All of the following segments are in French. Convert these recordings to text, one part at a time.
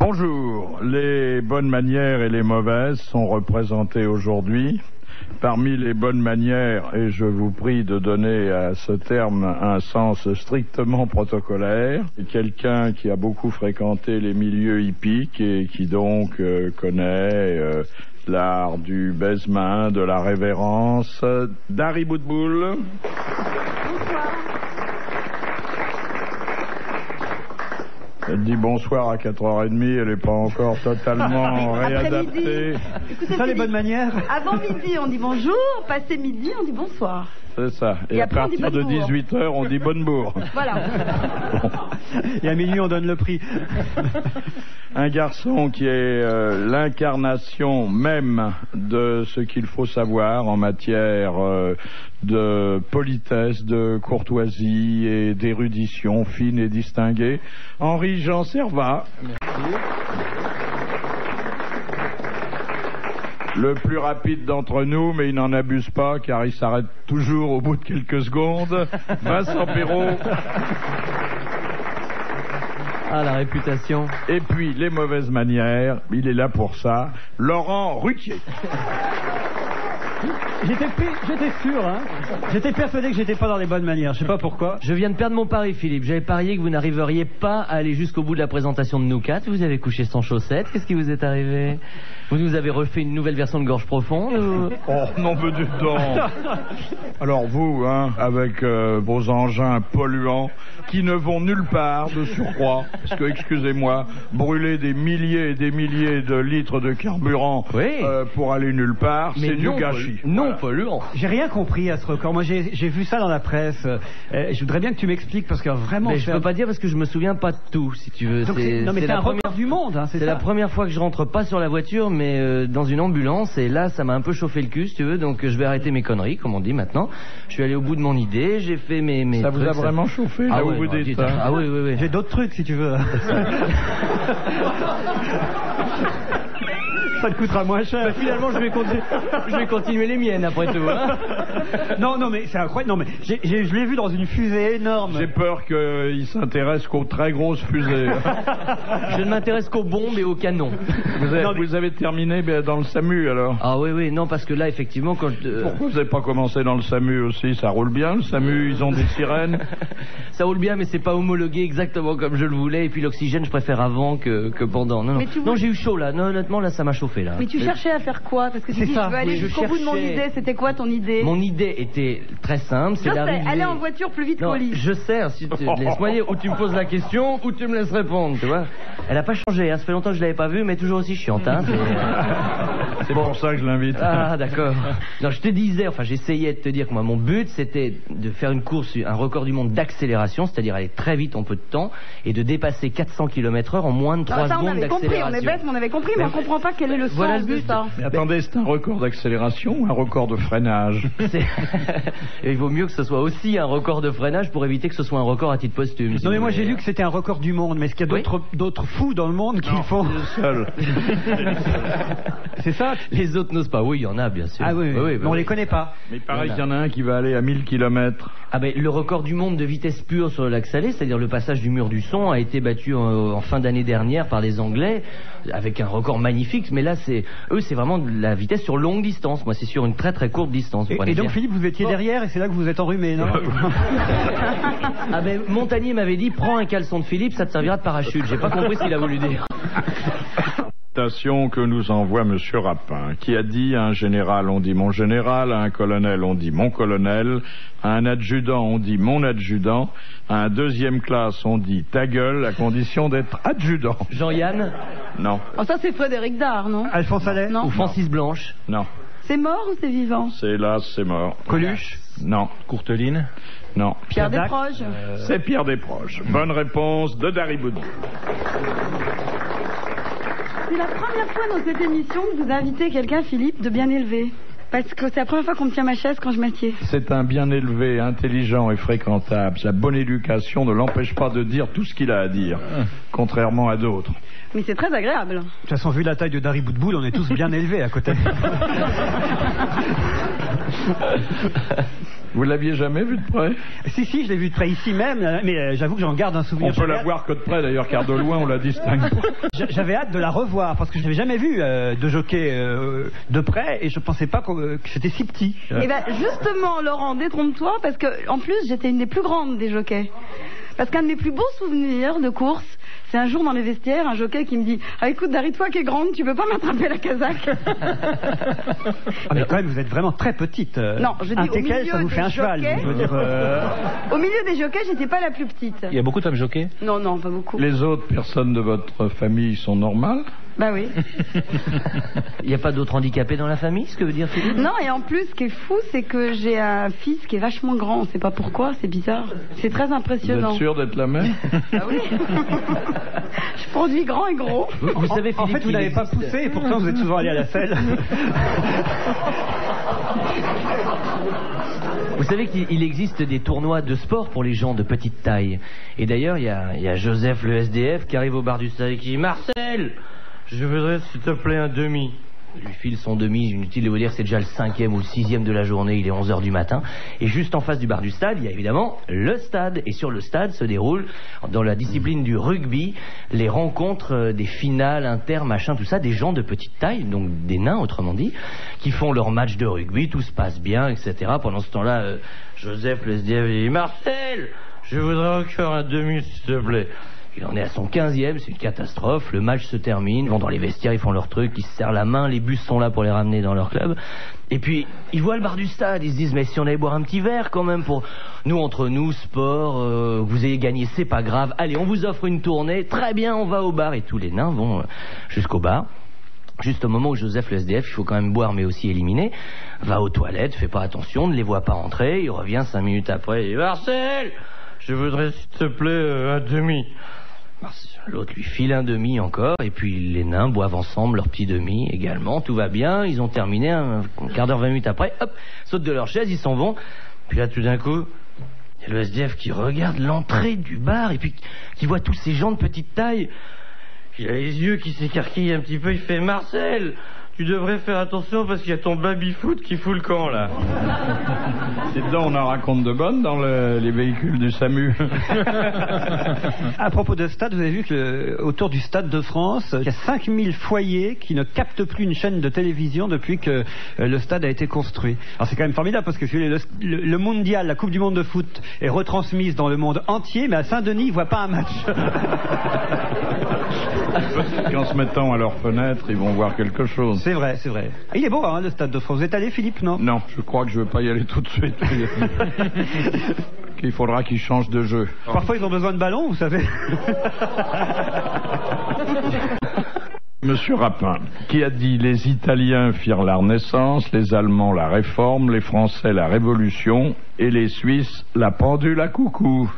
Bonjour, les bonnes manières et les mauvaises sont représentées aujourd'hui. Parmi les bonnes manières, et je vous prie de donner à ce terme un sens strictement protocolaire, quelqu'un qui a beaucoup fréquenté les milieux hippiques et qui donc connaît l'art du baise-main, de la révérence, Dari Boudboul. Bonsoir. Elle dit bonsoir à 4h30, elle n'est pas encore totalement réadaptée. C'est ça les bonnes manières. Avant midi, on dit bonjour, passé midi, on dit bonsoir. C'est ça. Et à partir de 18h, on dit bonne bourre. Voilà. Bon. Et à minuit, on donne le prix. Un garçon qui est l'incarnation même de ce qu'il faut savoir en matière de politesse, de courtoisie et d'érudition fine et distinguée. Henri-Jean Servat. Merci. Le plus rapide d'entre nous, mais il n'en abuse pas car il s'arrête toujours au bout de quelques secondes. Vincent Perrault. Ah, la réputation. Et puis, les mauvaises manières, il est là pour ça. Laurent Ruquier. J'étais sûr, hein. J'étais persuadé que j'étais pas dans les bonnes manières. Je sais pas pourquoi. Je viens de perdre mon pari, Philippe. J'avais parié que vous n'arriveriez pas à aller jusqu'au bout de la présentation de nous quatre. Vous avez couché sans chaussettes. Qu'est-ce qui vous est arrivé? Vous nous avez refait une nouvelle version de Gorge Profonde ou... Oh, non, mais du temps. Alors vous, hein, avec vos engins polluants qui ne vont nulle part de surcroît, parce que, excusez-moi, brûler des milliers et des milliers de litres de carburant pour aller nulle part, c'est du gâchis. Non polluant. J'ai rien compris à ce record. Moi, j'ai vu ça dans la presse. Je voudrais bien que tu m'expliques, parce que vraiment... Mais je peux pas dire parce que je me souviens pas de tout, si tu veux. Non, mais c'est un record du monde, hein, c'est la première fois que je rentre pas sur la voiture, mais dans une ambulance, et là ça m'a un peu chauffé le cul, si tu veux, donc je vais arrêter mes conneries, comme on dit maintenant. Je suis allé au bout de mon idée, j'ai fait mes ça trucs, vous a vraiment chauffé, là où vous dites ça? Ah oui, oui, oui. J'ai d'autres trucs, si tu veux. Ça te coûtera moins cher. Bah, finalement, je vais continuer les miennes après tout. Hein. Non, mais c'est incroyable. Non, mais je l'ai vu dans une fusée énorme. J'ai peur qu'il s'intéresse qu'aux très grosses fusées. Je ne m'intéresse qu'aux bombes et aux canons. Vous avez terminé dans le SAMU alors? Ah oui, non, parce que là, effectivement, quand... Pourquoi vous n'avez pas commencé dans le SAMU aussi? Ça roule bien, le SAMU, ils ont des sirènes. Ça roule bien, mais c'est pas homologué exactement comme je le voulais. Et puis l'oxygène, je préfère avant que pendant. Non, j'ai eu chaud là. Non, honnêtement, là, ça m'a chauffé. Là. Mais tu cherchais à faire quoi? Parce que tu dis, je veux aller jusqu'au bout de mon idée. C'était quoi ton idée? Mon idée était très simple. C'est d'arriver... aller en voiture plus vite qu'au lit. Je sais, si tu laisse-moi dire, ou tu me poses la question, ou tu me laisses répondre, tu vois. Elle a pas changé, hein. Ça fait longtemps que je l'avais pas vue, mais toujours aussi chiante, hein. C'est pour ça que je l'invite. Ah, d'accord. Non, je te disais, enfin, j'essayais de te dire que moi, mon but, c'était de faire une course, un record du monde d'accélération, c'est-à-dire aller très vite en peu de temps, et de dépasser 400 km/h en moins de 3 secondes d'accélération. On est bête, mais on avait compris, mais on comprend pas quel est le sens de ça. Mais attendez, c'est un record d'accélération ou un record de freinage? Il vaut mieux que ce soit aussi un record de freinage pour éviter que ce soit un record à titre posthume. Non, mais moi j'ai lu que c'était un record du monde, mais est-ce qu'il y a d'autres fous dans le monde qui le font? C'est le seul. C'est ça? Les autres n'osent pas. Oui, il y en a, bien sûr. Ah oui, mais on les connaît pas. Mais pareil qu'il y en a un qui va aller à 1000 km. Ah ben, le record du monde de vitesse pure sur le lac Salé, c'est-à-dire le passage du mur du son, a été battu en fin d'année dernière par les Anglais, avec un record magnifique, mais là, c'est vraiment de la vitesse sur longue distance. Moi, c'est sur une très très courte distance. Et donc, Philippe, vous étiez derrière, et c'est là que vous êtes enrhumé, non? Ah ben, Montagnier m'avait dit, prends un caleçon de Philippe, ça te servira de parachute. J'ai pas compris ce qu'il a voulu dire. Que nous envoie Monsieur Rapin, qui a dit à un général on dit mon général, à un colonel on dit mon colonel, à un adjudant on dit mon adjudant, à un deuxième classe on dit ta gueule, à condition d'être adjudant. Jean-Yann? Non. Oh, ça c'est Frédéric Dard, non? Alphonse Allais? Non. Ou Francis Blanche? Non. C'est mort ou c'est vivant? C'est hélas, c'est mort. Coluche? Non. Courteline? Non. Pierre Desproges? C'est Pierre Desproges. Bonne réponse de Dari Boudboul. C'est la première fois dans cette émission que vous invitez quelqu'un, Philippe, de bien élevé. Parce que c'est la première fois qu'on me tient ma chaise quand je m'assieds. C'est un bien élevé, intelligent et fréquentable. Sa bonne éducation ne l'empêche pas de dire tout ce qu'il a à dire, contrairement à d'autres. Mais c'est très agréable. De toute façon, vu la taille de Dari Boudboul, on est tous bien élevés à côté. Vous l'aviez jamais vu de près? Si, je l'ai vu de près ici même, mais j'avoue que j'en garde un souvenir. On peut la voir que de près d'ailleurs, car de loin on la distingue. J'avais hâte de la revoir parce que je n'avais jamais vu de jockey de près et je pensais pas que c'était si petit. Et ben justement, Laurent, détrompe-toi parce que en plus j'étais une des plus grandes des jockeys. Parce qu'un de mes plus beaux souvenirs de course, c'est un jour dans les vestiaires, un jockey qui me dit « Ah écoute, Dari, toi qui es grande, tu peux pas m'attraper la casaque ?» Ah mais quand même, vous êtes vraiment très petite. Non, je dis un au milieu teckel, ça vous des fait un cheval. jockeys. Je veux dire, Au milieu des jockeys, j'étais pas la plus petite. Il y a beaucoup de femmes jockeys? Non, pas beaucoup. Les autres personnes de votre famille sont normales? Bah oui. Il n'y a pas d'autres handicapés dans la famille, ce que veut dire Philippe? Non, et en plus, ce qui est fou, c'est que j'ai un fils qui est vachement grand. On sait pas pourquoi, c'est bizarre. C'est très Vous impressionnant. êtes sûr d'être la mère? Ah oui. Je produis grand et gros. Vous savez, Philippe, en fait, vous n'avez pas poussé et pourtant vous êtes souvent allé à la selle. Vous savez qu'il existe des tournois de sport pour les gens de petite taille. Et d'ailleurs, il y a Joseph le SDF qui arrive au bar du stade et qui dit « Marcel, je voudrais s'il te plaît un demi ». Il lui file son demi, inutile de vous dire, c'est déjà le 5e ou le 6e de la journée, il est 11h du matin. Et juste en face du bar du stade, il y a évidemment le stade. Et sur le stade se déroulent, dans la discipline du rugby, les rencontres des finales, inter, machin, tout ça, des gens de petite taille, donc des nains autrement dit, qui font leur match de rugby, tout se passe bien, etc. Pendant ce temps-là, Joseph le SDF dit « Marcel, je voudrais encore un demi s'il te plaît ». Il en est à son 15e, c'est une catastrophe, le match se termine, ils vont dans les vestiaires, ils font leur truc, ils se serrent la main, les bus sont là pour les ramener dans leur club. Et puis, ils voient le bar du stade, ils se disent, mais si on allait boire un petit verre quand même pour nous, entre nous, sport, vous ayez gagné, c'est pas grave, allez, on vous offre une tournée, très bien, on va au bar. Et tous les nains vont jusqu'au bar. Juste au moment où Joseph le SDF, il faut quand même boire mais aussi éliminer, va aux toilettes, fait pas attention, ne les voit pas entrer, il revient 5 minutes après, il dit, Marcel, je voudrais s'il te plaît un demi. L'autre lui file un demi encore, et puis les nains boivent ensemble leur petit demi également, tout va bien, ils ont terminé un quart d'heure, 20 minutes après, hop, sautent de leur chaise, ils s'en vont, puis là tout d'un coup, il y a le SDF qui regarde l'entrée du bar, et puis qui voit tous ces gens de petite taille, il a les yeux qui s'écarquillent un petit peu, il fait « Marcel, tu devrais faire attention parce qu'il y a ton baby-foot qui fout le camp là. » C'est dedans on en raconte de bonnes dans les véhicules du SAMU. À propos de stade, vous avez vu que autour du Stade de France, il y a 5000 foyers qui ne captent plus une chaîne de télévision depuis que le stade a été construit. Alors c'est quand même formidable parce que le mondial, la Coupe du Monde de foot est retransmise dans le monde entier, mais à Saint-Denis, ils ne voient pas un match. Qu'en se mettant à leur fenêtre, ils vont voir quelque chose. C'est vrai, c'est vrai. Il est beau, hein, le Stade de France. Vous êtes allé, Philippe, non? Non, je crois que je ne vais pas y aller tout de suite. Il faudra qu'ils changent de jeu. Parfois, ils ont besoin de ballons, vous savez. Monsieur Rapin, qui a dit les Italiens firent la Renaissance, les Allemands la Réforme, les Français la Révolution et les Suisses la pendule à coucou.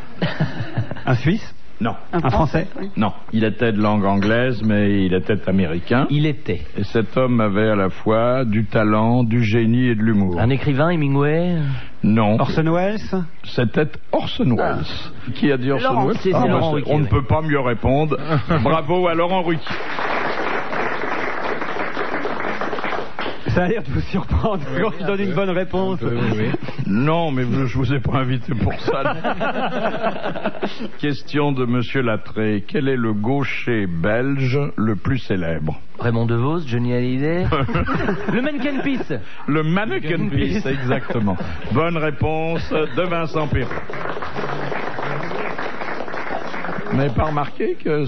Un Suisse? Non. Un Français? Non. Il était de langue anglaise, mais il était américain. Il était. Et cet homme avait à la fois du talent, du génie et de l'humour. Un écrivain, Hemingway? Non. Orson Welles? C'était Orson Welles. Qui a dit Orson Laurent. Welles? C'est Laurent Ruquier, on ne oui. peut pas mieux répondre. Bravo à Laurent Ruquier. Ça a l'air de vous surprendre quand je donne une bonne réponse. Oui. Non, mais je vous ai pas invité pour ça. Question de Monsieur Lattré. Quel est le gaucher belge le plus célèbre? Raymond DeVos, Johnny Hallyday. Le Mannequin Peace. Le Mannequin Peace, exactement. Bonne réponse de Vincent Perron. Vous n'avez pas remarqué que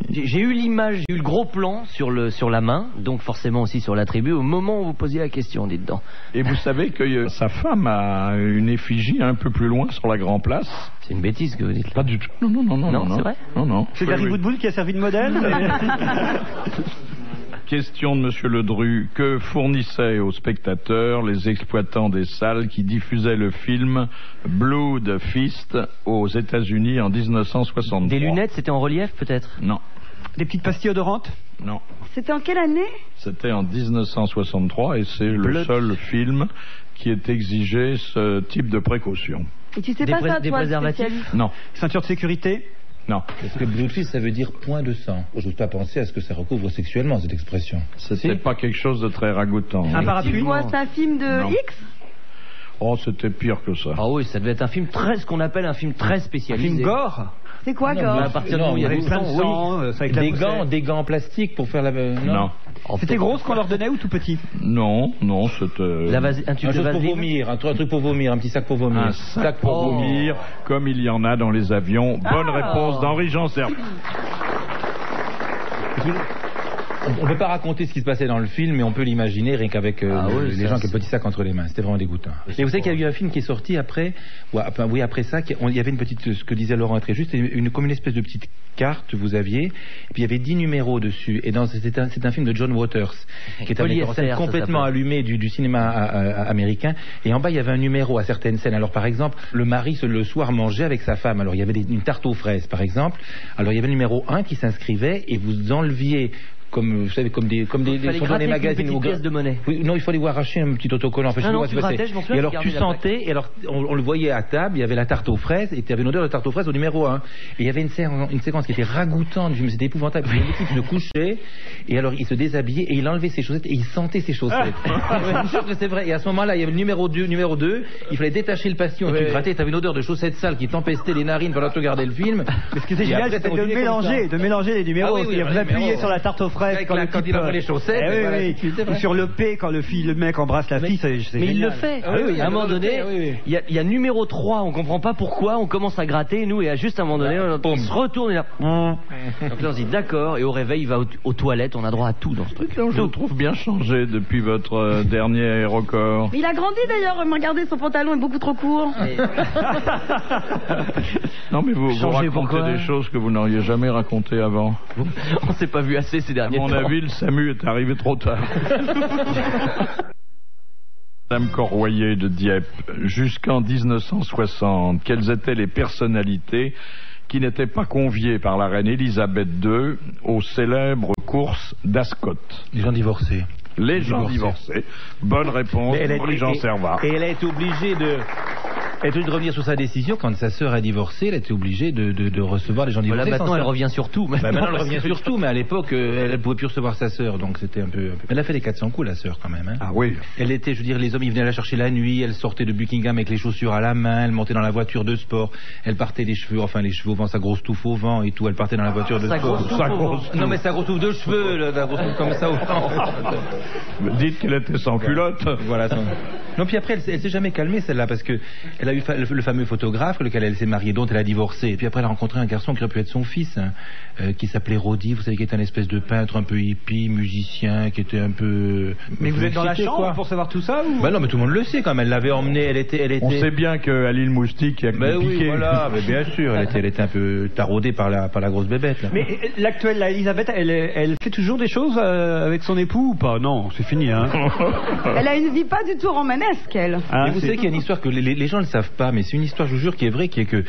J'ai eu l'image, j'ai eu le gros plan sur la main, donc forcément aussi sur la tribu, au moment où vous posiez la question, dites donc. Et vous savez que sa femme a une effigie un peu plus loin sur la Grand Place? C'est une bêtise que vous dites là. Pas du tout. Non. Non, c'est vrai? Non. C'est Gary Woodbull qui a servi de modèle? Question de Monsieur Ledru. Que fournissaient aux spectateurs les exploitants des salles qui diffusaient le film Blood Fist aux États-Unis en 1963? Des lunettes, c'était en relief peut-être? Non. Des petites pastilles odorantes? Non. C'était en quelle année? C'était en 1963 et c'est le seul film qui ait exigé ce type de précaution. Et tu sais Des pas ça, des toi, le préservatifs? spécialiste? Non. Ceinture de sécurité? Non. Parce que Bloodfist, ça veut dire point de sang. Je n'ose pas penser à ce que ça recouvre sexuellement, cette expression. C'était pas quelque chose de très ragoûtant. Un parapluie? Tu vois, c'est un film de Non. X? Oh, c'était pire que ça. Ah oui, ça devait être un film ce qu'on appelle un film très spécialisé. Un film gore. C'est quoi, Gore? À partir du moment où il y avait Avec plein de sang, avec la poussière. Des gants en plastique pour faire la... Non. C'était gros ce qu'on leur donnait ou tout petit? Non, c'était... Un tube de chose pour vaseline. vomir, un truc pour vomir, un petit sac pour vomir. Un sac pour vomir, comme il y en a dans les avions. Bonne réponse d'Henri-Jean Servat. On ne peut pas raconter ce qui se passait dans le film, mais on peut l'imaginer rien qu'avec les gens avec le petit sac entre les mains. C'était vraiment dégoûtant. Et vous savez qu'il y a eu un film qui est sorti après, après ça, il y avait une petite, ce que disait Laurent est très juste, comme une espèce de petite carte vous aviez, et puis il y avait 10 numéros dessus. Et c'est un film de John Waters, qui est un metteur en scène complètement allumé du cinéma américain. Et en bas, il y avait un numéro à certaines scènes. Alors par exemple, le mari le soir mangeait avec sa femme. Alors il y avait une tarte aux fraises, par exemple. Alors il y avait le numéro 1 qui s'inscrivait et vous enleviez comme vous savez, comme des sont dans les magazines. Une petite pièce de monnaie. Oui, non, il fallait voir arracher un petit autocollant. Enfin, et alors tu sentais, et alors on le voyait à table, il y avait la tarte aux fraises, et tu avais une odeur de tarte aux fraises au numéro 1. Et il y avait une séquence qui était ragoûtante, c'était épouvantable. Le type se couchait, et alors il se déshabillait, et il enlevait ses chaussettes, et il sentait ses chaussettes. Je suis sûr que c'est vrai. Et à ce moment-là, il y avait le numéro 2, il fallait détacher le pastillon, et tu grattais, tu avais une odeur de chaussettes sales qui t'empestait les narines pendant que tu regardais le film. Mais ce qui était génial, c'était de mélanger les numéros. Vous appuyez sur la tarte aux fraises quand les chaussettes, ou sur le P quand le mec embrasse la fille. Mais il le fait. À un moment donné, il y a numéro 3, on comprend pas pourquoi, on commence à gratter, nous, et juste à un moment donné, on se retourne et là. Donc là, on se dit d'accord, et au réveil, il va aux toilettes, on a droit à tout dans ce truc. Je le trouve bien changé depuis votre dernier record. Il a grandi d'ailleurs, regardez, son pantalon est beaucoup trop court. Non, mais vous racontez des choses que vous n'auriez jamais racontées avant. On s'est pas vu assez ces derniers temps. À mon avis, le SAMU est arrivé trop tard. Madame Corroyer de Dieppe, jusqu'en 1960, quelles étaient les personnalités qui n'étaient pas conviées par la reine Elisabeth II aux célèbres courses d'Ascot? Les gens divorcés. Les gens divorcés. Bonne réponse, Henri-Jean Servat. Et elle a été obligée de revenir sur sa décision quand sa sœur a divorcé. Elle a été obligée de recevoir les gens divorcés. Voilà, maintenant elle revient sur tout. Maintenant elle revient sur tout, mais à l'époque elle ne pouvait plus recevoir sa sœur, donc c'était un peu. Elle a fait les 400 coups, la sœur, quand même. Hein. Ah oui. Elle était, je veux dire, les hommes ils venaient la chercher la nuit. Elle sortait de Buckingham avec les chaussures à la main. Elle montait dans la voiture de sport. Elle partait les cheveux au vent, sa grosse touffe au vent et tout. Elle partait dans la voiture de sport. Non mais sa grosse touffe de cheveux, la grosse touffe comme ça au vent. Dites qu'elle était sans culotte. Voilà. Non, puis après, elle s'est jamais calmée, celle-là, parce que elle a eu le fameux photographe, lequel elle s'est mariée, dont elle a divorcé. Et puis après, elle a rencontré un garçon qui aurait pu être son fils, qui s'appelait Roddy, vous savez, qui était un espèce de peintre un peu hippie, musicien, qui était un peu... Mais vous êtes dans la chambre pour savoir tout ça ou... Bah non, mais tout le monde le sait, quand même. Elle l'avait emmenée, elle était... On sait bien qu'à l'île Moustique, il y a que des piquets. Oui, voilà, mais bien sûr, elle était un peu taraudée par la grosse bébête, là. Mais l'actuelle, Elisabeth, elle fait toujours des choses avec son époux ou pas? Non, c'est fini, hein. Elle a une vie pas du tout romanesque, elle. Et vous savez qu'il y a une histoire que les gens ne le savent pas, mais c'est une histoire, je vous jure, qui est vraie, qui est que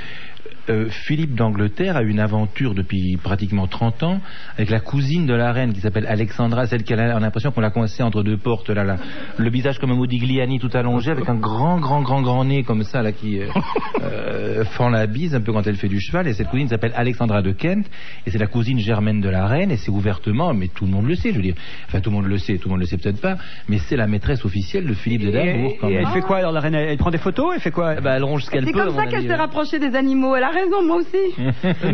Philippe d'Angleterre a eu une aventure depuis pratiquement 30 ans avec la cousine de la reine qui s'appelle Alexandra, celle qu'elle a l'impression qu'on l'a coincée entre deux portes, là, le visage comme un Modigliani tout allongé avec un grand nez comme ça là qui fend la bise un peu quand elle fait du cheval. Et cette cousine s'appelle Alexandra de Kent et c'est la cousine germaine de la reine et c'est ouvertement, mais tout le monde le sait, je veux dire, enfin tout le monde le sait peut-être pas, mais c'est la maîtresse officielle de Philippe d'Édimbourg. Et elle fait quoi alors, la reine? Elle prend des photos? Elle fait quoi? Elle ronge ce qu'elle peut. C'est comme ça qu'elle s'est rapprochée des animaux. Elle a raison, moi aussi.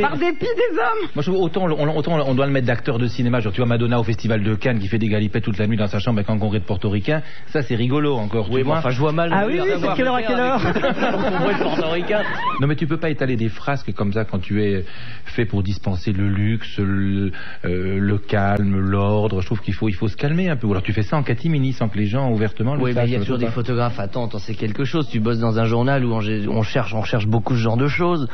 Par dépit des hommes. Moi, je trouve autant on doit le mettre d'acteur de cinéma. Genre, tu vois Madonna au Festival de Cannes qui fait des galipettes toute la nuit dans sa chambre avec un congrès de portoricains. Ça, c'est rigolo encore. Oui, enfin, je vois mal. Ah oui, c'est de quelle heure à quelle heure? Congrès de portoricains. Non, mais tu peux pas étaler des frasques comme ça quand tu es fait pour dispenser le luxe, le calme, l'ordre. Je trouve qu'il faut se calmer un peu. Ou alors tu fais ça en catimini sans que les gens ouvertement le sachent. Oui, mais il y a toujours des photographes. Attends, c'est quelque chose. Tu bosses dans un journal où on cherche beaucoup ce genre de choses.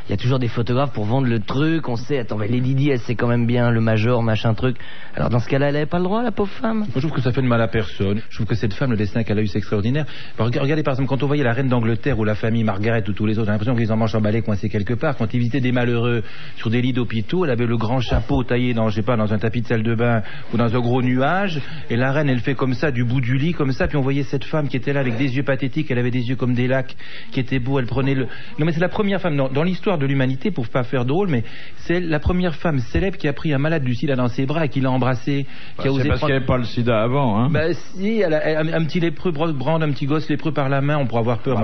Il y a toujours des photographes pour vendre le truc, on sait, attends, mais Lady Di, elle sait quand même bien le major, machin truc. Alors dans ce cas-là, elle avait pas le droit, la pauvre femme. Moi, je trouve que ça fait de mal à personne. Je trouve que cette femme, le destin qu'elle a eu, c'est extraordinaire. Regardez par exemple, quand on voyait la reine d'Angleterre ou la famille Margaret ou tous les autres, j'ai l'impression qu'ils en mangent en balai coincés quelque part. Quand ils visitaient des malheureux sur des lits d'hôpitaux, elle avait le grand chapeau taillé dans, je sais pas, dans un tapis de salle de bain ou dans un gros nuage. Et la reine, elle fait comme ça, du bout du lit, comme ça. Puis on voyait cette femme qui était là avec des yeux pathétiques, elle avait des yeux comme des lacs, qui était beau, elle prenait le... Non mais c'est la première femme, dans l'histoire de l'humanité, pour pas faire drôle, mais c'est la première femme célèbre qui a pris un malade du sida dans ses bras et qui l'a embrassé. Qui a osé c'est parce qu'il n'y avait pas le sida avant, hein. Bah si, elle a un petit lépreux, brande un petit gosse lépreux par la main, on pourrait avoir peur.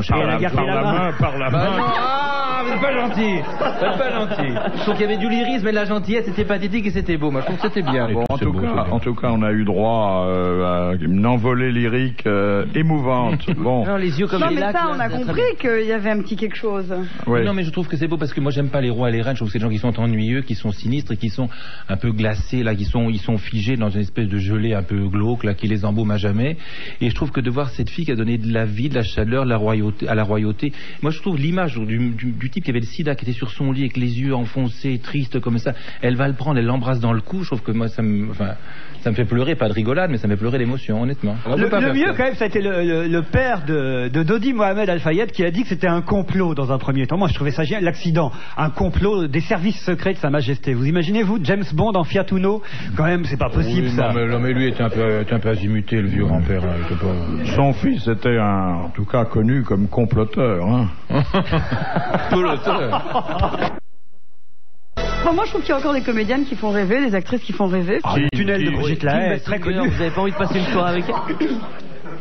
Par la main. Ah, mais c'est pas gentil. C'est pas gentil. Je trouve qu'il y avait du lyrisme et de la gentillesse, c'était pathétique et c'était beau. Moi, je trouve que c'était bien. Bon, en tout cas, on a eu droit à une envolée lyrique émouvante. Bon. Non, les yeux comme non, les mais lacs. ça, là, on a compris qu'il y avait un petit quelque chose. Oui. Non, mais je trouve que c'est beau parce que moi, j'aime pas les rois et les reines. Je trouve que c'est des gens qui sont ennuyeux, qui sont sinistres et qui sont un peu glacés, là, ils sont figés dans une espèce de gelée un peu glauque, là, qui les embaume à jamais. Et je trouve que de voir cette fille qui a donné de la vie, de la chaleur, à la royauté. Moi, je trouve l'image du type qui avait le sida, qui était sur son lit avec les yeux enfoncés, triste comme ça. Elle va le prendre, elle l'embrasse dans le cou. Je trouve que moi, ça me fait pleurer, pas de rigolade, mais ça me fait pleurer d'émotion, honnêtement. Le mieux, quand même, ça a été le père de Dodi Mohamed Al-Fayed qui a dit que c'était un complot dans un premier temps. Moi, je trouvais ça génial, l'accident. Un complot des services secrets de Sa Majesté. Vous imaginez, vous, James Bond en Fiat Uno? Quand même, c'est pas possible, oui, ça. Non, mais lui était un peu azimuté, le vieux grand-père. Son fils était en tout cas connu comme comploteur, hein. Bon, moi, je trouve qu'il y a encore des comédiennes qui font rêver, des actrices qui font rêver. Le tunnel de Brigitte Lahaie, très connu. Vous avez pas envie de passer une soirée avec elle?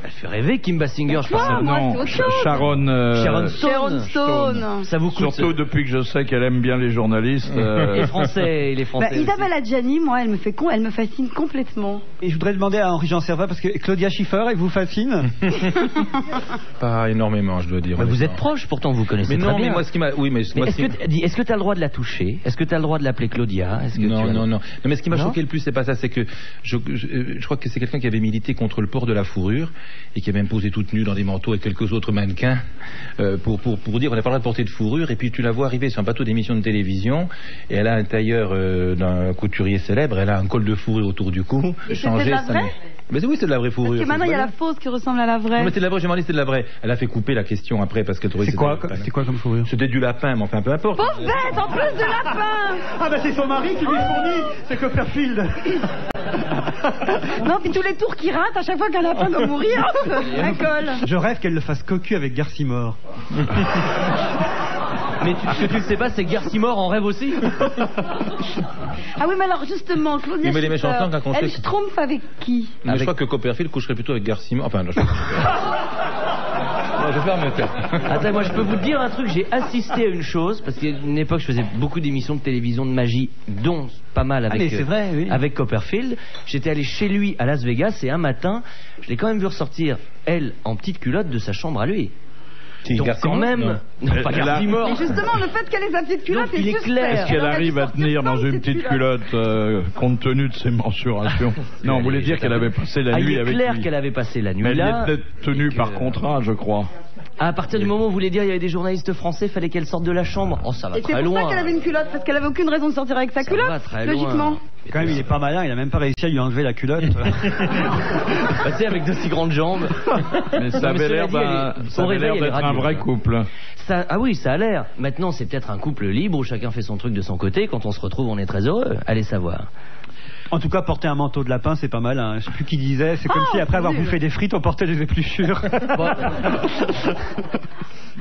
Elle fait rêver, Kim Basinger, je pense. Non, Sharon Stone. Ça vous coûte. Surtout depuis que je sais qu'elle aime bien les journalistes. Les Français. Isabelle Adjani, moi, elle me fascine complètement. Et je voudrais demander à Henri-Jean Servat, parce que Claudia Schiffer, elle vous fascine? Pas énormément, je dois dire. Mais vous êtes proche, pourtant vous connaissez très bien. Mais moi, ce qui m'a... Oui, mais est-ce que tu as le droit de la toucher? Est-ce que tu as le droit de l'appeler Claudia? Non. Mais ce qui m'a choqué le plus, c'est pas ça, c'est que je crois que c'est quelqu'un qui avait milité contre le port de la fourrure et qui a même posé toute nue dans des manteaux avec quelques autres mannequins pour dire on n'a pas le droit de porter de fourrure. Et puis tu la vois arriver sur un plateau d'émission de télévision et elle a un tailleur d'un couturier célèbre, elle a un col de fourrure autour du cou. Et c'était de la vraie? Mais oui, c'est de la vraie fourrure. Parce que maintenant il y a la fausse qui ressemble à la vraie. Non, mais c'est de la vraie, j'ai demandé si c'était de la vraie. Elle a fait couper la question après parce qu'elle trouvait c'est quoi comme fourrure? C'était du lapin, mais enfin peu importe. Pauvre bête, en plus de lapin. Ah bah c'est son mari qui lui fournit, c'est Copperfield. Non, puis tous les tours qui ratent à chaque fois qu'un lapin doit mourir, un col. Je rêve qu'elle le fasse cocu avec Garcimore. Mais ce que tu ne sais pas, c'est que Garcimore en rêve aussi. Ah oui, mais alors justement, Claudia Schiffer, elle schtroumpf avec qui? Je crois que Copperfield coucherait plutôt avec Garcimore. Enfin, non, je vais faire me taire. Attends, moi je peux vous dire un truc, j'ai assisté à une chose, parce qu'à une époque je faisais beaucoup d'émissions de télévision de magie, dont pas mal avec Copperfield. J'étais allé chez lui à Las Vegas et un matin, je l'ai quand même vu ressortir, elle, en petite culotte de sa chambre à lui. Donc quand même, non, pas Garcimore. Mais justement, le fait qu'elle ait sa petite culotte, il est clair. Est-ce qu'elle arrive à tenir dans une petite culotte compte tenu de ses mensurations? Non, vous voulez dire qu'elle avait passé la nuit avec lui? Il est clair qu'elle avait passé la nuit là. Mais là. elle était tenue par contrat, je crois. À partir du moment où vous voulez dire il y avait des journalistes français, fallait qu'elle sorte de la chambre. Oh, ça va très loin. Et c'est pour ça qu'elle avait une culotte, parce qu'elle avait aucune raison de sortir avec sa culotte, logiquement. Quand même, il est pas malin, il a même pas réussi à lui enlever la culotte. Bah, avec de si grandes jambes. Mais ça avait l'air d'être un vrai couple. Ah oui, ça a l'air. Maintenant, c'est peut-être un couple libre où chacun fait son truc de son côté. Quand on se retrouve, on est très heureux. Allez savoir. En tout cas, porter un manteau de lapin, c'est pas mal. Hein. Je sais plus qui disait. C'est comme si après avoir bouffé des frites, on portait des épluchures.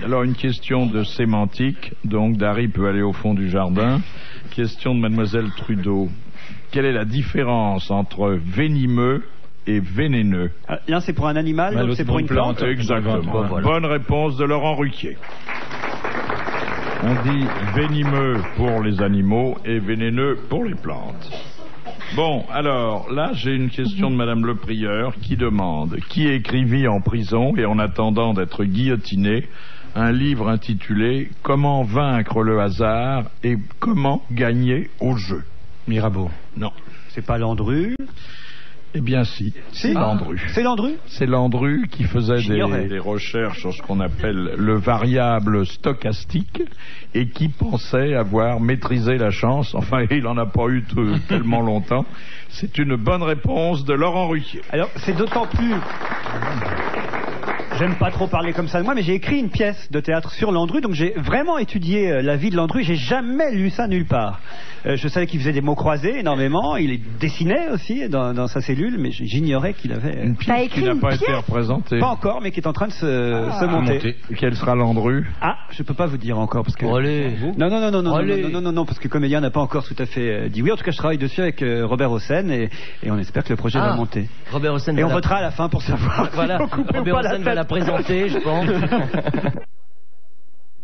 Alors, une question de sémantique. Donc, Dari peut aller au fond du jardin. Question de Mademoiselle Trudeau. Quelle est la différence entre venimeux et vénéneux? L'un, c'est pour un animal, l'autre, c'est pour une plante. Exactement. Voilà. Bonne réponse de Laurent Ruquier. On dit venimeux pour les animaux et vénéneux pour les plantes. Bon, alors, là, j'ai une question de Madame le Prieur qui demande qui écrivit en prison et en attendant d'être guillotiné un livre intitulé « Comment vaincre le hasard et comment gagner au jeu ». Mirabeau. Non. C'est pas Landru? Eh bien si, c'est Landru. C'est Landru? C'est Landru qui faisait des recherches sur ce qu'on appelle le variable stochastique et qui pensait avoir maîtrisé la chance. Enfin, il n'en a pas eu tellement longtemps. C'est une bonne réponse de Laurent Ruquier. Alors, c'est d'autant plus j'aime pas trop parler comme ça de moi, mais j'ai écrit une pièce de théâtre sur Landru, donc j'ai vraiment étudié la vie de Landru. J'ai jamais lu ça nulle part. Je savais qu'il faisait des mots croisés énormément, il dessinait aussi dans sa cellule, mais j'ignorais qu'il avait une pièce qui n'a pas été représentée. Pas encore, mais qui est en train de se monter. Quel sera Landru? Ah, je peux pas vous dire encore parce que. Allez. Non, parce que Comédien n'a pas encore tout à fait dit oui. En tout cas, je travaille dessus avec Robert Hossein et on espère que le projet va monter. Robert Hossein. Et on votera à la fin pour savoir. Voilà. Robert Hossein va la présenter, je pense.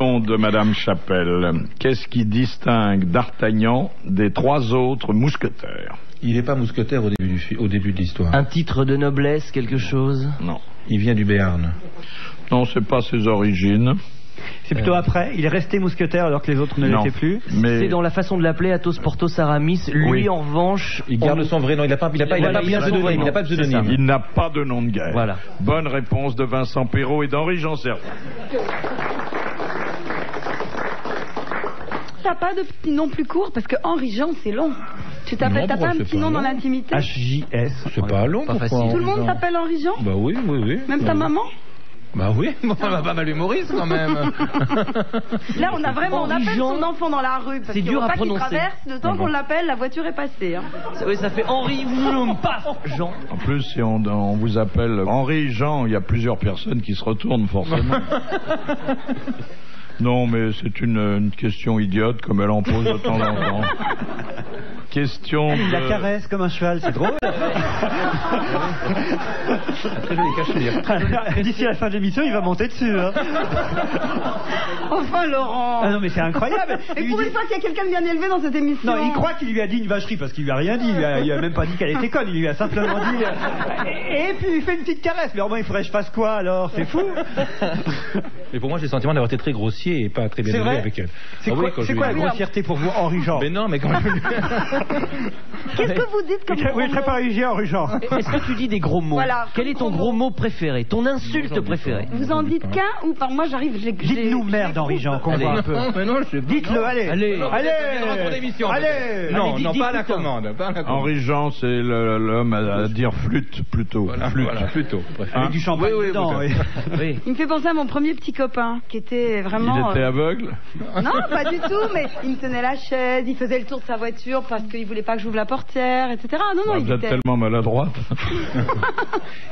De Madame Chapelle, qu'est-ce qui distingue D'Artagnan des 3 autres mousquetaires? Il n'est pas mousquetaire au début de l'histoire. Un titre de noblesse, quelque chose? Non. Il vient du Béarn. Non, c'est pas ses origines. C'est plutôt après. Il est resté mousquetaire alors que les autres ne l'étaient plus. Mais... C'est dans la façon de l'appeler, Athos, Porthos, Aramis. Lui, en revanche, il garde son vrai nom. Il n'a pas de pseudonyme. Il n'a pas de nom de guerre. Voilà. Bonne réponse de Vincent Perrault et d'Henri Janser. T'as pas de petit nom plus court parce que Henri Jean c'est long. T'as pas un petit nom dans l'intimité? HJS. C'est pas long, pas facile. Tout le monde s'appelle Henri Jean? Bah oui. Même ta maman? Bah oui, on va pas mal humoriste quand même. Là, on appelle son enfant dans la rue parce qu'il ne faut pas qu'il traverse. Le temps qu'on l'appelle, la voiture est passée. Oui, ça fait Henri paf, Jean. En plus, si on vous appelle Henri Jean, il y a plusieurs personnes qui se retournent forcément. Non, mais c'est une question idiote comme elle en pose de temps en temps. Question de... La caresse comme un cheval, c'est drôle. D'ici la fin de l'émission, il va monter dessus. Hein. Enfin, Laurent. Ah non, mais c'est incroyable. Et pour une fois qu'il y a quelqu'un de bien élevé dans cette émission. Non, il croit qu'il lui a dit une vacherie parce qu'il lui a rien dit. Il lui a même pas dit qu'elle était conne. Il lui a simplement dit. Et puis il fait une petite caresse. Mais au moins, il faudrait que je fasse quoi alors? C'est fou. Mais pour moi, j'ai le sentiment d'avoir été très grossier et pas très bien élevé avec elle. C'est quoi la grossièreté pour vous, Henri Jean? Mais non, mais quand Qu'est-ce que vous dites comme Oui, très parisien, Henri Jean. Est-ce que tu dis des gros mots? Voilà, quel est ton gros mot préféré? Ton insulte préférée? Vous en dites qu'un ou par moi j'arrive. Dites-nous merde, Henri Jean, qu'on voit un peu. Dites-le, allez. Non, pas à la commande. Henri Jean, c'est l'homme à dire flûte plutôt. Voilà, plutôt. Avec du champagne dedans. Oui. Il me fait penser à mon premier petit copain qui était vraiment... Il était aveugle? Non, pas du tout, mais il me tenait la chaise, il faisait le tour de sa voiture parce qu'il voulait pas que j'ouvre la portière, etc. Non, vous êtes tellement maladroite.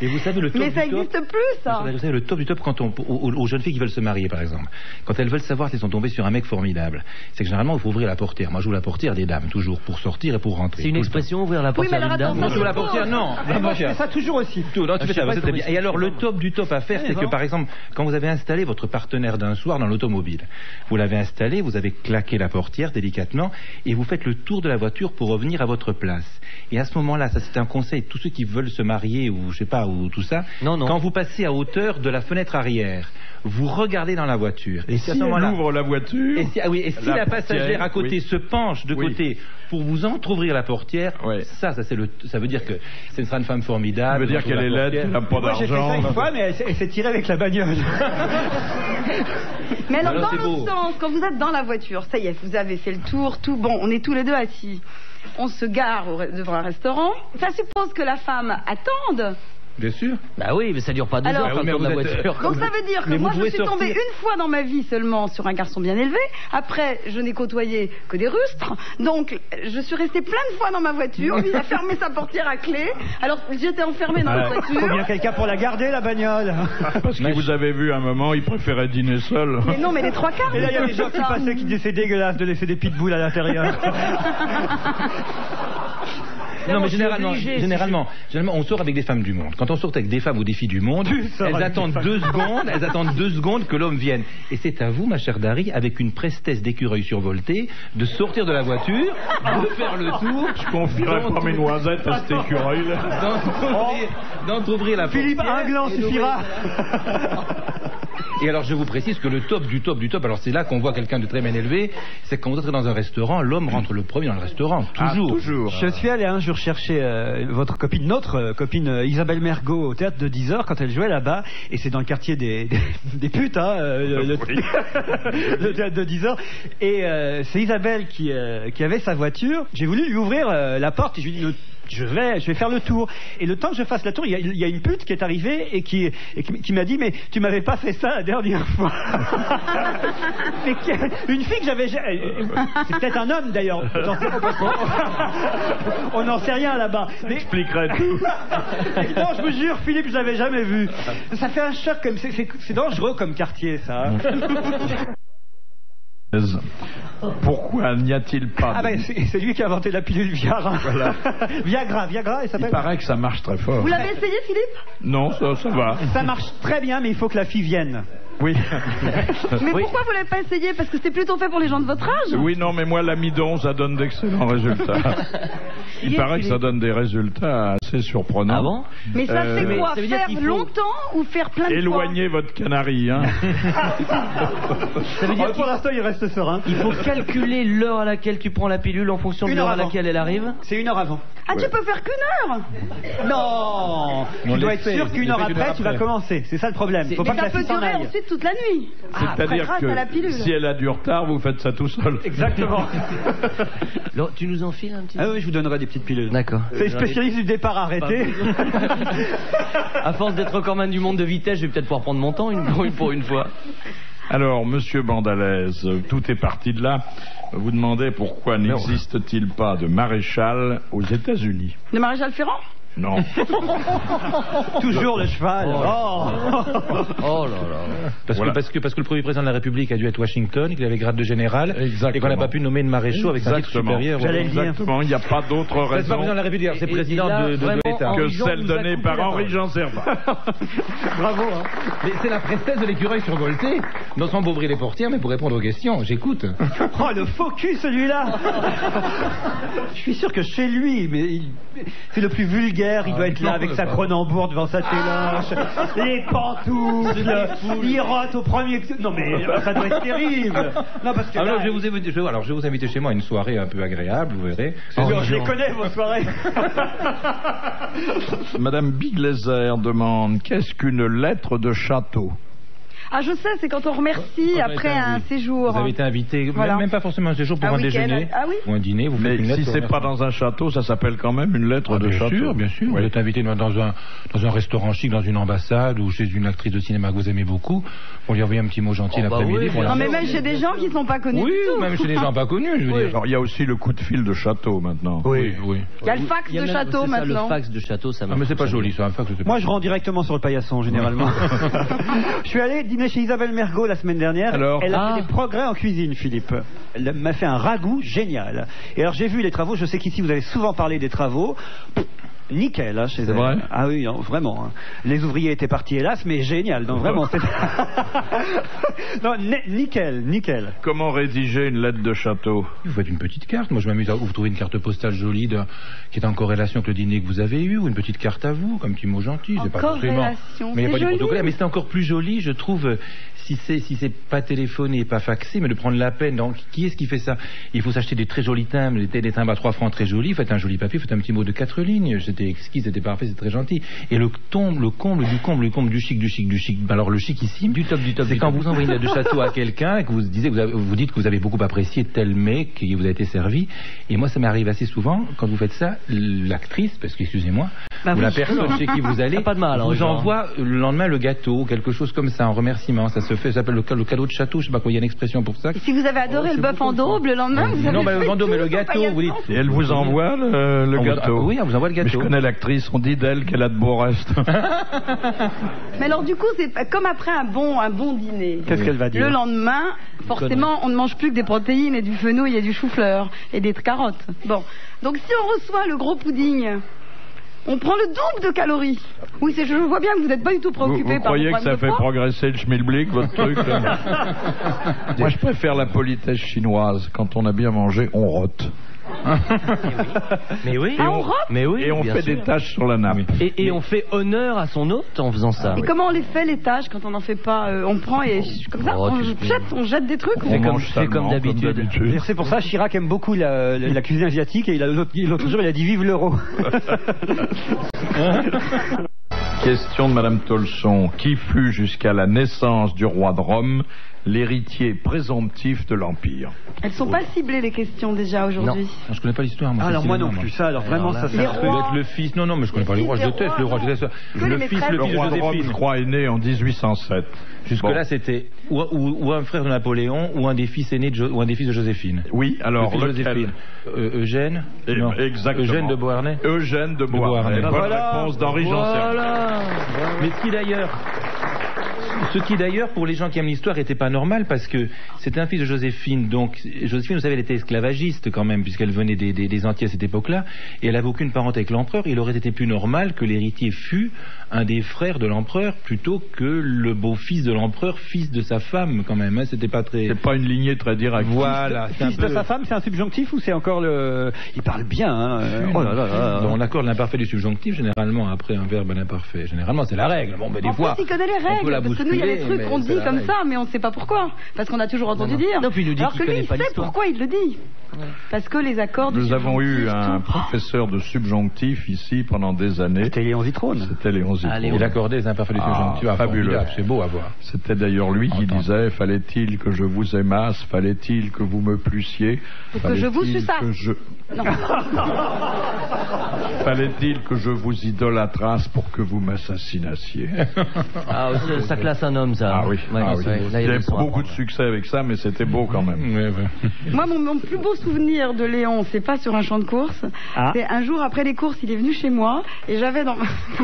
Et vous savez le top mais ça n'existe plus, ça. Vous savez le top du top quand aux jeunes filles qui veulent se marier, par exemple. Quand elles veulent savoir si elles sont tombées sur un mec formidable, c'est que généralement il faut ouvrir la portière. Moi, j'ouvre la portière des dames toujours pour sortir et pour rentrer. C'est une expression, ouvrir la portière d'une dame? Non, j'ouvre la portière, non. Moi, je fais ça toujours aussi. Non, tu fais ça, c'est bien. Et alors, le top du top à faire, c'est que par exemple, quand vous avez installé votre partenaire d'un soir dans l'automobile, vous l'avez installé, vous avez claqué la portière délicatement et vous faites le tour de la voiture pour revenir à votre place. Et à ce moment-là, ça c'est un conseil, tous ceux qui veulent se marier ou je sais pas, ou tout ça, quand vous passez à hauteur de la fenêtre arrière, vous regardez dans la voiture. Et si elle ouvre la voiture, et si la passagère à côté se penche de côté pour vous entrouvrir la portière, ça veut dire que ce sera une femme formidable. Ça veut dire qu'elle est laide, qu'elle n'a pas d'argent. Moi j'ai fait ça une fois, mais elle s'est tirée avec la bagnole. Mais alors dans l'autre sens, quand vous êtes dans la voiture, ça y est, vous avez fait le tour, tout bon, on est tous les deux assis. On se gare devant un restaurant. Ça suppose que la femme attende. Bien sûr. Bah oui, mais ça dure pas 2 heures quand on tourne la voiture. Donc ça veut dire que moi je suis tombée une fois dans ma vie seulement sur un garçon bien élevé. Après, je n'ai côtoyé que des rustres. Donc je suis restée plein de fois dans ma voiture. Il a fermé sa portière à clé. Alors j'étais enfermée dans la voiture. Il faut bien quelqu'un pour la garder, la bagnole. Parce que vous avez vu à un moment, il préférait dîner seul. Mais non, mais les 3/4. Et là, il y a des gens qui passaient qui disaient c'est dégueulasse de laisser des pitbulls à l'intérieur. Non, mais généralement, on sort avec des femmes du monde. Quand on sort avec des femmes ou des filles du monde, elles attendent 2 secondes que l'homme vienne. Et c'est à vous, ma chère Dari, avec une prestesse d'écureuil survolté, de sortir de la voiture, de faire le tour. Je confierai pas mes noisettes à cet écureuil-là. D'entrouvrir la portière. Philippe, un gland suffira. Et alors je vous précise que le top du top du top, alors c'est là qu'on voit quelqu'un de très bien élevé, c'est que quand vous entrez dans un restaurant, l'homme rentre le premier dans le restaurant, toujours. Je suis allé un jour chercher notre copine Isabelle Mergot au théâtre de 10h quand elle jouait là-bas, et c'est dans le quartier des putes, le théâtre de 10h, et c'est Isabelle qui avait sa voiture. J'ai voulu lui ouvrir la porte et je lui ai dit je vais faire le tour. Et le temps que je fasse le tour, il y a une pute qui est arrivée et qui m'a dit, mais tu m'avais pas fait ça la dernière fois. Une fille que j'avais... C'est peut-être un homme d'ailleurs. On n'en sait rien là-bas. Mais... J'expliquerai tout. Non, je vous jure, Philippe, je l'avais jamais vu. Ça fait un choc, comme c'est dangereux comme quartier, ça. Pourquoi n'y a-t-il pas Ah ben c'est lui qui a inventé la pilule Viagra. Voilà. Viagra, il s'appelle. Il paraît que ça marche très fort. Vous l'avez essayé, Philippe? Non, ça va. Ça marche très bien, mais il faut que la fille vienne. Oui. Mais pourquoi vous l'avez pas essayé? Parce que c'était plutôt fait pour les gens de votre âge? Oui, non, mais moi, l'amidon, ça donne d'excellents résultats. Il paraît que ça donne des résultats assez surprenants. Ah bon? Mais ça fait quoi? Faire longtemps ou faire plein de fois? Éloignez votre canari, hein. Ça veut dire pour l'instant, il reste serein. il faut calculer l'heure à laquelle tu prends la pilule en fonction de l'heure à laquelle elle arrive. C'est 1 heure avant. Ah, tu peux faire qu'une heure? Non. Tu dois être sûr qu'une heure après, tu vas commencer. C'est ça le problème. Faut pas que la fille s'en aille. Ensuite toute la nuit. C'est-à-dire grâce à la pilule. que si elle a du retard, vous faites ça tout seul. Exactement. Alors, tu nous en files un petit peu? Ah oui, je vous donnerai des petites pilules. D'accord. C'est spécialiste du départ arrêté. À force d'être recordman du monde de vitesse, je vais peut-être pouvoir prendre mon temps pour une fois. Alors, monsieur Bandalaise, tout est parti de là. Vous demandez pourquoi n'existe-t-il pas de maréchal aux États-Unis? Le maréchal Ferrand? Non. Toujours le cheval. Oh là là. Parce que le premier président de la République a dû être Washington, qu'il avait grade de général, Exactement. et qu'on n'a pas pu nommer de maréchaux avec un titre supérieur. J'allais le dire. Exactement, il n'y a pas d'autre C'est pas raison président de la République, c'est président de l'État. que celle donnée par Henri Jean Servat. Bravo. Hein. Mais c'est la prestesse de l'écureuil survolté. Non sans ouvrir les portières, mais pour répondre aux questions. J'écoute. Oh, le faux cul, celui-là. Je suis sûr que chez lui, mais c'est le plus vulgaire. Il doit être là avec sa Cronenbourg devant sa téloche, les pantoufles, il rote au premier... Non mais ça doit être terrible. Non, parce que alors, là, je vais vous inviter chez moi à une soirée un peu agréable, vous verrez. je les connais, vos soirées. Madame Biglezer demande, qu'est-ce qu'une lettre de château? Ah, je sais, c'est quand on remercie après un séjour. Vous avez été invité, Voilà. même pas forcément un séjour, pour un déjeuner ou un dîner. Vous faites Mais une lettre si pour c'est pas remercier. dans un château, ça s'appelle quand même une lettre de château. Bien sûr. Oui. Vous êtes invité dans un restaurant chic, dans une ambassade ou chez une actrice de cinéma que vous aimez beaucoup. On lui envoie un petit mot gentil l'après-midi. Non, mais même chez des gens qui sont pas connus Oui, du tout. même chez des gens pas connus, je veux dire. Alors, il y a aussi le coup de fil de château maintenant. Oui. Il y a le fax de château maintenant. Le fax de château, ça Ah, mais c'est pas joli, ça. Un fax, c'est Moi, pas je rends directement sur le paillasson, généralement. Je suis allé dîner chez Isabelle Mergo la semaine dernière. Alors Elle a fait des progrès en cuisine, Philippe. Elle m'a fait un ragoût génial. Et alors, j'ai vu les travaux. Je sais qu'ici, vous avez souvent parlé des travaux. Nickel, hein, chez elle. Vrai? Ah oui, non, vraiment. Hein. Les ouvriers étaient partis, hélas, mais génial. Donc, vraiment, c'est... non, nickel. Comment rédiger une lettre de château? Vous faites une petite carte. Moi, je m'amuse à vous trouver une carte postale jolie qui est en corrélation avec le dîner que vous avez eu, ou une petite carte à vous, comme petit mot gentil. En C'est pas forcément. corrélation, Mais il n'y a pas c'est du joli. protocole. Mais c'est encore plus joli, je trouve, si c'est pas téléphoné et pas faxé, mais de prendre la peine. Donc, qui est-ce qui fait ça? Il faut s'acheter des très jolis timbres, des timbres à 3 francs très jolis. Faites un joli papier, faites un petit mot de 4 lignes. C'était exquis, c'était parfait, c'est très gentil. Et le comble du chic. Alors le chic ici, du top. C'est quand vous envoyez une lettre de château à quelqu'un et que vous dites que vous avez beaucoup apprécié tel mets qui vous a été servi. Et moi, ça m'arrive assez souvent quand vous faites ça, l'actrice, parce que excusez-moi, ou la personne chez qui vous allez, pas de mal, vous envoie le lendemain le gâteau, quelque chose comme ça, en remerciement. Ça se fait, ça s'appelle le cadeau de château. Je sais pas quoi, il y a une expression pour ça. Et si vous avez adoré le bœuf en daube, le lendemain, vous avez Non, mais fait le mais tout le gâteau, son vous dites. Et elle vous envoie le gâteau. Oui, on vous envoie le Mais gâteau. je connais l'actrice, on dit d'elle qu'elle a de beaux restes. Mais alors du coup, c'est comme après un bon dîner. Qu'est-ce qu'elle va dire? Le lendemain, forcément, on ne mange plus que des protéines et du fenouil et du chou-fleur et des carottes. Bon, donc si on reçoit le gros pudding, on prend le double de calories. Oui, je vois bien que vous n'êtes pas du tout préoccupé Vous par croyez vos que ça problèmes de fait poids. progresser le schmilblick, votre truc là? Moi, je préfère la politesse chinoise. Quand on a bien mangé, on rote. Mais oui. Ah, on rote? Mais oui. Et on bien fait sûr. des taches sur la nappe. Et on fait honneur à son hôte en faisant ça. Et comment on les fait les tâches quand on n'en fait pas On prend et comme ça, Oh, on jette des trucs. On mange fais salement, comme d'habitude. D'ailleurs, c'est pour ça Chirac aime beaucoup la cuisine asiatique et l'autre jour il a dit vive l'euro. Question de Madame Tolson. Qui fut jusqu'à la naissance du roi de Rome l'héritier présomptif de l'Empire. Elles sont pas ciblées les questions déjà aujourd'hui. Non, je connais pas l'histoire. Alors moi non plus. Ça, alors vraiment, ça Les rois. Le fils. Non, mais je connais pas les rois. Je déteste le roi. Le fils de Le roi de Rome, je Joséphine. crois, est né en 1807. Jusque-là, c'était ou un frère de Napoléon ou un des fils aînés ou un des fils de Joséphine. Oui, alors Le fils de lequel? Joséphine. Eugène. Non. Exactement. Eugène de Beauharnais. Eugène de Beauharnais. Bonne réponse d'Henri Janssen. Mais ce qui d'ailleurs, pour les gens qui aiment l'histoire, n'était pas normal parce que c'était un fils de Joséphine. Donc Joséphine, vous savez, elle était esclavagiste quand même, puisqu'elle venait des Antilles à cette époque-là, et elle n'avait aucune parenté avec l'empereur. Il aurait été plus normal que l'héritier fût un des frères de l'empereur plutôt que le beau-fils de l'empereur, fils de sa femme quand même. Hein, c'était pas très. C'est pas une lignée très directe. Voilà. Fils de sa femme, c'est un subjonctif ou c'est encore le... Il parle bien, hein. Oh là là là. On accorde l'imparfait du subjonctif généralement après un verbe à l'imparfait. Généralement, c'est la règle. Bon, ben des fois. Il connaît les règles, parce que nous, il y a des trucs qu'on dit comme ça, mais on ne sait pas pourquoi. Parce qu'on a toujours entendu dire. Non, puis il nous dit alors qu'il que lui, connaît il pas sait l'histoire. pourquoi il le dit. Parce que les accords du Nous avons eu subjonctif, un tout. professeur de subjonctif ici pendant des années. C'était Léon Zitrone. C'était Léon Zitrone. Allez, Il accordait les imparfaits du subjonctif. Fabuleux. C'est beau à voir. C'était d'ailleurs lui qui disait: fallait-il que je vous aimasse, fallait-il que vous me plussiez, Pour que je vous suçasse. Non. Fallait-il que je vous idolâtrasse pour que vous m'assassinassiez. Ah, ça classe un homme, ça. Ah oui, Ouais, ah oui. ouais, là, Il y avait leçons à beaucoup de prendre. succès avec ça, mais c'était beau quand même. Ouais. Moi, mon plus beau souvenir de Léon, c'est pas sur un champ de course. Ah. C'est un jour après les courses, il est venu chez moi et j'avais dans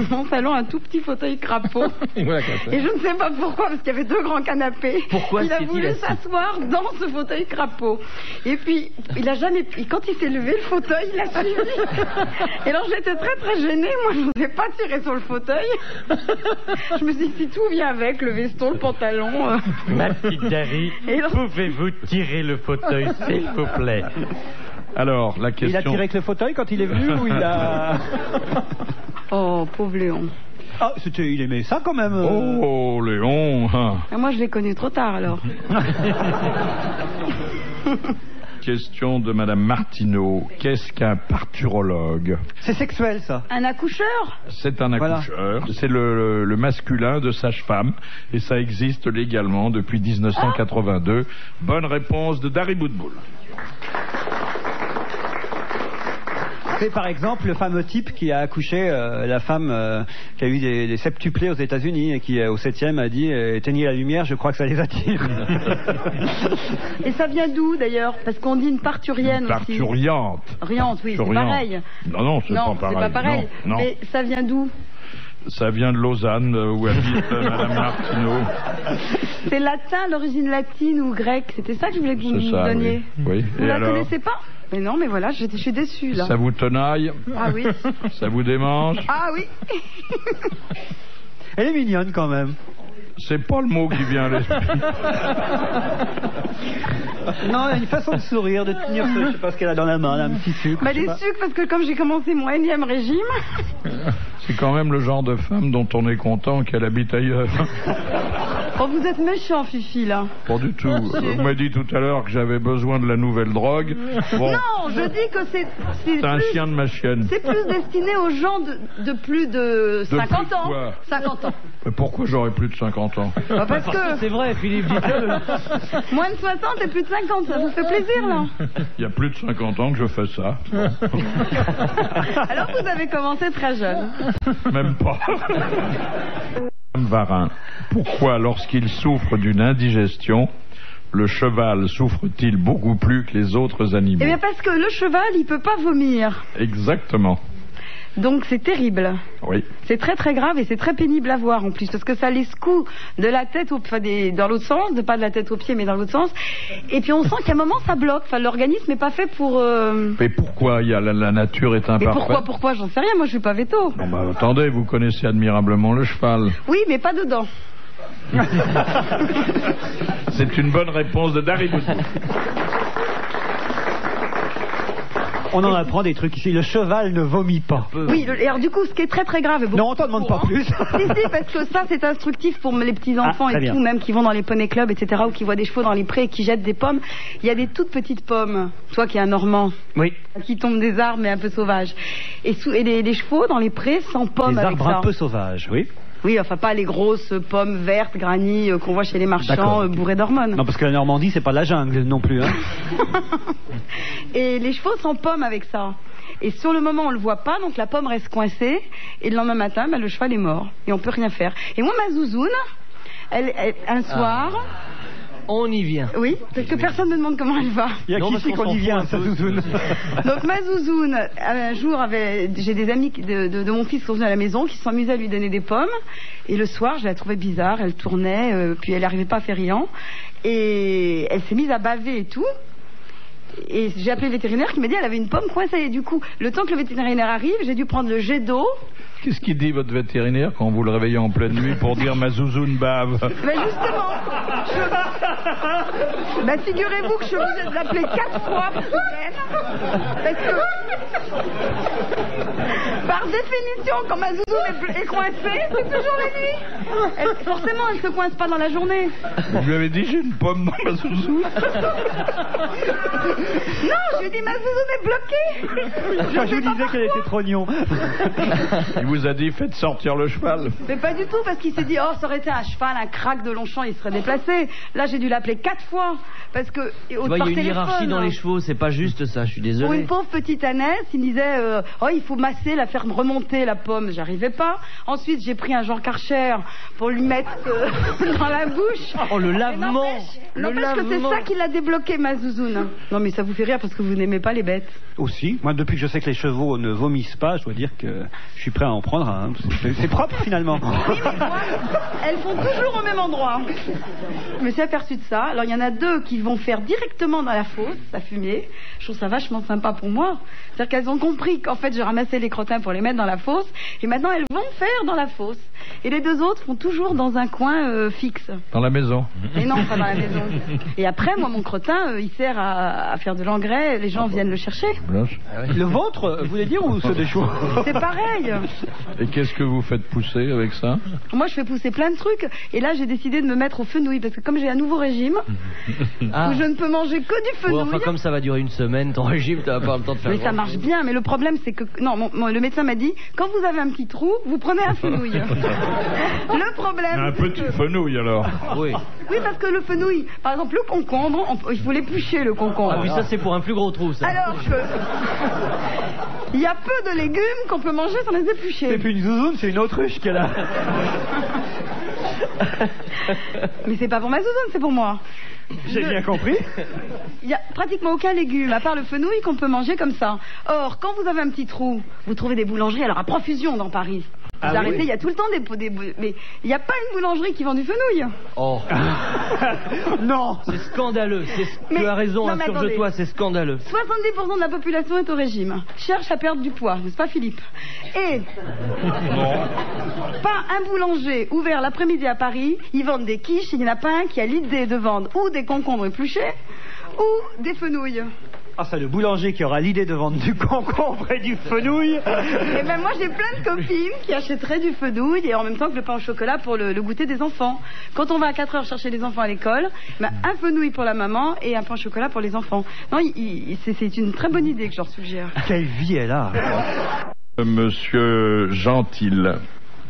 mon salon un tout petit fauteuil crapaud. Voilà, ça. Et je ne sais pas pourquoi, parce qu'il y avait 2 grands canapés. Pourquoi il a s'est-il voulu assis s'asseoir dans ce fauteuil crapaud. Et puis, il a jamais. Quand il s'est levé, le fauteuil, il a suivi. Et alors, j'étais très très gênée. Moi, je n'osais pas tirer sur le fauteuil. Je me suis dit, si tout vient avec, le veston, le pantalon. Ma petite Dari, Et alors- pouvez-vous tirer le fauteuil, s'il vous plaît? Alors, la question... Il a tiré avec le fauteuil quand il est venu ou il a... Oh, pauvre Léon. Ah, il aimait ça quand même. Oh, Léon hein. Et moi, je l'ai connu trop tard alors. Question de Madame Martineau. Qu'est-ce qu'un parturologue? C'est sexuel ça. Un accoucheur? C'est un Voilà. accoucheur. C'est le masculin de sage-femme. Et ça existe légalement depuis 1982. Bonne réponse de Dari Boudboul. C'est par exemple le fameux type qui a accouché la femme qui a eu des septuplés aux États-Unis et qui au 7e a dit éteignez la lumière, je crois que ça les attire. Et ça vient d'où d'ailleurs? Parce qu'on dit une parturienne aussi. Parturiante. Riante, oui, c'est Parturiante. pareil. Non, c'est Non, pas pareil. c'est pas pareil. Non, non. Mais ça vient d'où? Ça vient de Lausanne, où habite Madame Martineau. C'est latin, l'origine latine ou grecque? C'était ça que je voulais que vous C'est me ça, donniez. oui. Vous Et la alors? connaissez pas? Mais non, mais voilà, je suis déçue là. Ça vous tenaille? Ah oui. Ça vous démange? Ah oui. Elle est mignonne quand même. C'est pas le mot qui vient à l'esprit. Non, elle a une façon de sourire, de tenir ce, je sais pas ce qu'elle a dans la main, là, un petit sucre. Bah je sais des pas. sucres parce que comme j'ai commencé mon 1e régime. C'est quand même le genre de femme dont on est content qu'elle habite ailleurs. Oh, vous êtes méchant, Fifi là. Pas du tout. Vous m'avez dit tout à l'heure que j'avais besoin de la nouvelle drogue. Bon, Non, je dis que c'est c'est un plus- chien de ma chienne. C'est plus destiné aux gens de plus de 50 plus de ans. quoi 50 ans. Mais pourquoi j'aurais plus de 50 ans? Bah, parce que C'est vrai, Philippe, dites-le. moins de 60 et plus de 50, ça vous fait plaisir là. Il y a plus de 50 ans que je fais ça. Alors vous avez commencé très jeune. Même pas. Varin, pourquoi lorsqu'il souffre d'une indigestion, le cheval souffre-t-il beaucoup plus que les autres animaux? Eh bien parce que le cheval, il peut pas vomir. Exactement. Donc c'est terrible. Oui. C'est très très grave et c'est très pénible à voir en plus parce que ça les secoue de la tête dans l'autre sens, pas de la tête aux pieds mais dans l'autre sens. Et puis on sent qu'à un moment ça bloque. Enfin l'organisme n'est pas fait pour. Mais pourquoi la nature est Mais imparfaite? pourquoi j'en sais rien. Moi je suis pas véto. Bon, bah, attendez, vous connaissez admirablement le cheval. Oui mais pas dedans. C'est une bonne réponse de Dari Boudboul. On en apprend des trucs ici. Le cheval ne vomit pas. Oui, et alors du coup, ce qui est très très grave... et beaucoup Non, on t'en demande pas plus. si, parce que ça, c'est instructif pour les petits-enfants Ah, très et bien. tout, même qui vont dans les poney clubs, etc., ou qui voient des chevaux dans les prés et qui jettent des pommes. Il y a des toutes petites pommes, toi qui es un Normand, Oui. qui tombent des arbres mais un peu sauvages. Et les chevaux dans les prés sans pommes Des avec arbres ça. un peu sauvages, oui. Oui, enfin pas les grosses pommes vertes, granny, qu'on voit chez les marchands bourrées d'hormones. Non, parce que la Normandie, c'est pas la jungle non plus. Hein. Et les chevaux s'empomment avec ça. Et sur le moment, on le voit pas, donc la pomme reste coincée. Et le lendemain matin, le cheval est mort. Et on peut rien faire. Et moi, ma zouzoune, un soir... On y vient. Oui, parce que personne ne me demande comment elle va. Il y a qui qu'on y vient, sa zouzoune. Donc ma zouzoune, un jour, j'ai des amis de mon fils qui sont venus à la maison, qui se sont amusés à lui donner des pommes. Et le soir, je la trouvais bizarre, elle tournait, puis elle n'arrivait pas à faire riant. Et elle s'est mise à baver et tout. Et j'ai appelé le vétérinaire qui m'a dit qu'elle avait une pomme coincée. Et du coup, le temps que le vétérinaire arrive, j'ai dû prendre le jet d'eau. Qu'est-ce qu'il dit, votre vétérinaire, quand vous le réveillez en pleine nuit pour dire ma zouzoune bave? Mais justement, figurez-vous que je suis obligée de l'appeler 4 fois par semaine. Parce que, par définition, quand ma zouzoune est coincée, c'est toujours la nuit. Forcément, elle ne se coince pas dans la journée. Vous lui avez dit j'ai une pomme dans ma zouzoune? Non, je lui ai dit ma zouzoune est bloquée. Je vous disais qu'elle était trognon. Il vous a dit faites sortir le cheval? Mais pas du tout, parce qu'il s'est dit ça aurait été un cheval, un crack de Longchamp, il serait déplacé. Là, j'ai dû l'appeler 4 fois. Parce que il y a une hiérarchie dans les chevaux, c'est pas juste ça, je suis désolé. Pour une pauvre petite ânesse, il me disait il faut masser, la faire remonter la pomme, j'arrivais pas. Ensuite, j'ai pris un Jean Karcher pour lui mettre dans la bouche. Oh, le lavement. N'empêche que c'est ça qui l'a débloqué, ma zouzoune. Non, mais ça vous fait rire parce que vous n'aimez pas les bêtes. Aussi. Moi, depuis que je sais que les chevaux ne vomissent pas, je dois dire que je suis prêt à en prendre un. C'est propre, finalement. Oui, mais moi, elles font toujours au même endroit. Je me suis aperçue de ça. Alors, il y en a 2 qui vont faire directement dans la fosse, à fumier. Je trouve ça vachement sympa pour moi. C'est-à-dire qu'elles ont compris qu'en fait, je ramassais les crottins pour les mettre dans la fosse. Et maintenant, elles vont faire dans la fosse. Et les 2 autres font toujours dans un coin fixe. Dans la maison? Et non, pas dans la maison. Et après, moi, mon crottin, il sert à faire de l'engrais. Les gens viennent le chercher. Le ventre, vous voulez dire, ou ceux des chevaux? C'est pareil. Et qu'est-ce que vous faites pousser avec ça? Moi, je fais pousser plein de trucs. Et là, j'ai décidé de me mettre au fenouil. Parce que comme j'ai un nouveau régime, où je ne peux manger que du fenouil. Enfin, comme ça va durer une semaine, ton régime, tu n'as pas le temps de faire. Mais ça marche bien. Mais le problème, c'est que... Non, le médecin m'a dit, quand vous avez un petit trou, vous prenez un fenouil. Le problème... Un petit fenouil, alors. Oui. Oui, parce que le fenouil, par exemple, le concombre, il faut l'éplucher, le concombre. Ah oui, ça, c'est pour un plus gros trou, ça. Alors que... Il y a peu de légumes qu'on peut manger sans les éplucher. C'est plus une zouzoune, c'est une autruche qu'elle a. Mais c'est pas pour ma zouzoune, c'est pour moi. J'ai bien compris. Il n'y a pratiquement aucun légume, à part le fenouil, qu'on peut manger comme ça. Or, quand vous avez un petit trou, vous trouvez des boulangeries, alors à profusion dans Paris. Vous arrêtez, il y a tout le temps des... Mais il n'y a pas une boulangerie qui vend du fenouil. Oh. Non. C'est scandaleux. Tu as raison, insurge-toi, c'est scandaleux. 70% de la population est au régime. Cherche à perdre du poids, n'est-ce pas, Philippe? Et... pas un boulanger ouvert l'après-midi à Paris, ils vendent des quiches, il n'y en a pas un qui a l'idée de vendre ou des concombres épluchés ou des fenouilles. Ah, c'est le boulanger qui aura l'idée de vendre du concombre et du fenouil. Et même moi, j'ai plein de copines qui achèteraient du fenouil et en même temps que le pain au chocolat pour le goûter des enfants. Quand on va à 4 heures chercher les enfants à l'école, un fenouil pour la maman et un pain au chocolat pour les enfants. Non, c'est une très bonne idée que je leur suggère. Quelle vie elle a. Monsieur Gentil,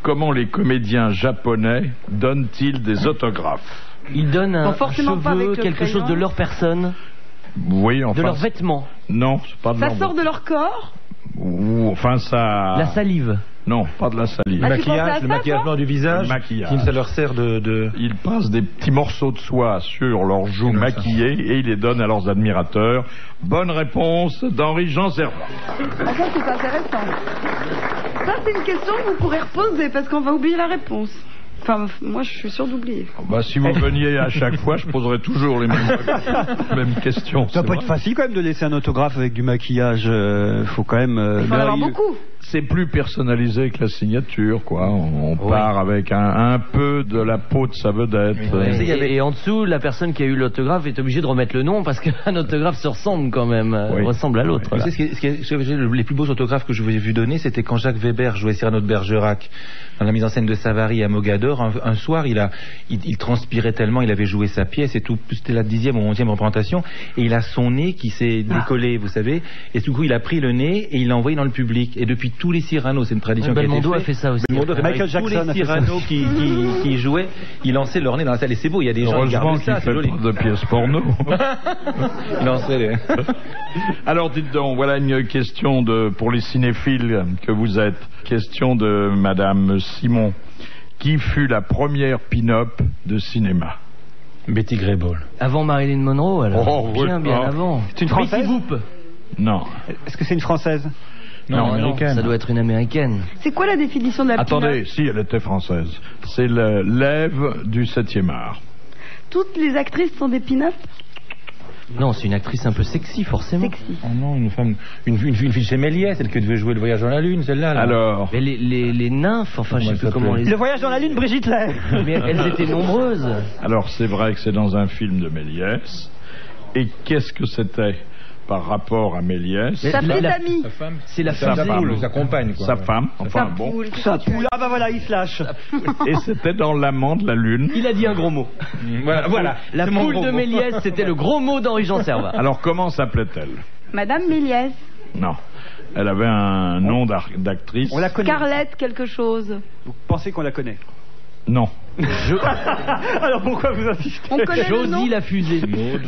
comment les comédiens japonais donnent-ils des autographes? Ils donnent un forcément pas cheveu, avec quelque chose de leur personne. Oui, enfin... De leurs vêtements. Non, c'est pas de ça leur... sort de leur corps. Ou, enfin, ça... La salive. Non, pas de la salive. Ah, Le maquillage blanc du visage, le maquillage. ça leur sert de... Ils passent des petits morceaux de soie sur leurs joues maquillées et ils les donnent à leurs admirateurs. Bonne réponse d'Henri-Jean Servat. Ah, ça, c'est intéressant. Ça, c'est une question que vous pourrez reposer parce qu'on va oublier la réponse. Enfin, moi, je suis sûr d'oublier. Bah, si vous veniez à chaque fois, je poserais toujours les mêmes questions. Ça peut être facile quand même de laisser un autographe avec du maquillage. Faut quand même. Il faut en avoir beaucoup. C'est plus personnalisé que la signature, quoi. On part avec un peu de la peau de sa vedette. Et en dessous, la personne qui a eu l'autographe est obligée de remettre le nom parce qu'un autographe se ressemble quand même, ressemble à l'autre. Vous savez, les plus beaux autographes que je vous ai vu donner, c'était quand Jacques Weber jouait Cyrano de Bergerac dans la mise en scène de Savary à Mogador. Un soir, il transpirait tellement, il avait joué sa pièce et tout. C'était la 10e ou 11e représentation et il a son nez qui s'est décollé, vous savez. Et du coup, il a pris le nez et il l'a envoyé dans le public. Et depuis tous les Cyrano, c'est une tradition qui a été Belmondo faite. a fait ça aussi. Belmondo, Michael tous Jackson les a fait ça. Cyrano qui jouaient, ils lançaient leur nez dans la salle. Et c'est beau, il y a des gens qui Heureusement regardent qu'il ça, c'est fait joli. pas de pièces porno. Ils lançaient les... Alors dites donc, voilà une question pour les cinéphiles que vous êtes. Question de Madame Simon. Qui fut la première pin-up de cinéma? Betty Grable. Avant Marilyn Monroe, alors. Oh, oui. Bien Oh. avant. C'est une Française? Betty Boop. Non. Est-ce que c'est une Française? Non, américaine. Ça doit être une américaine. C'est quoi la définition de la Attendez, pin-up? si, elle était française. C'est l'Ève du 7e art. Toutes les actrices sont des pin-up? Non, c'est une actrice un peu sexy, forcément. Sexy. Oh non, une femme, une fille de chez Méliès, celle qui devait jouer le voyage dans la lune, celle-là. Là. Alors, Mais les nymphes, enfin, je sais Comment plus elle comment s'appelait les... Le voyage dans la lune, Brigitte Lay. Mais elles étaient nombreuses. alors c'est vrai que c'est dans un film de Méliès. Et qu'est-ce que c'était par rapport à Méliès? Sa petite amie. Sa femme, C'est la Sa fusée. femme. sa compagne, quoi. Sa femme, enfin Sa bon. poule. Ça poule. Ah bah voilà, il se lâche. Et c'était dans L'amant de la lune. Il a dit un gros mot. Voilà. La C'est mon poule gros de mot. Méliès, c'était le gros mot d'Henri-Jean Servat. Alors comment s'appelait-elle? Madame Méliès. Non. Elle avait un nom d'actrice. On la connaît. Scarlett quelque chose. Vous pensez qu'on la connaît? Non. Alors pourquoi vous insistez? On connaît le nom? Josie la fusée. Maud,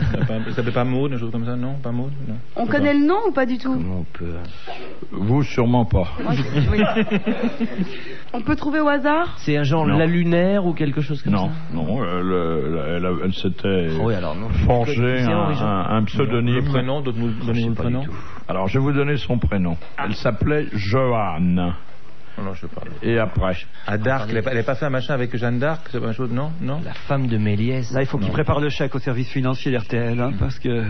ça s'appelait pas Maud, une chose comme ça, non? Pas Maud, non. On connaît le nom ou pas du tout? Comment on peut... Vous sûrement pas. Moi, oui. On peut trouver au hasard? C'est un genre Non. la lunaire ou quelque chose comme Non, ça? non. Elle s'était Oh oui, alors non. forgé C'est Henri-Jean. un pseudonyme. Le prénom, donnez-nous le prénom. Alors je vais vous donner son prénom. Elle s'appelait Joanne. Oh non, je sais pas. Et après? À Dark, elle n'avait pas fait un machin avec Jeanne d'Arc, c'est pas une chose, non? Non? La femme de Méliès. Là, il faut qu'il prépare le chèque au service financier d'RTL, hein, parce que...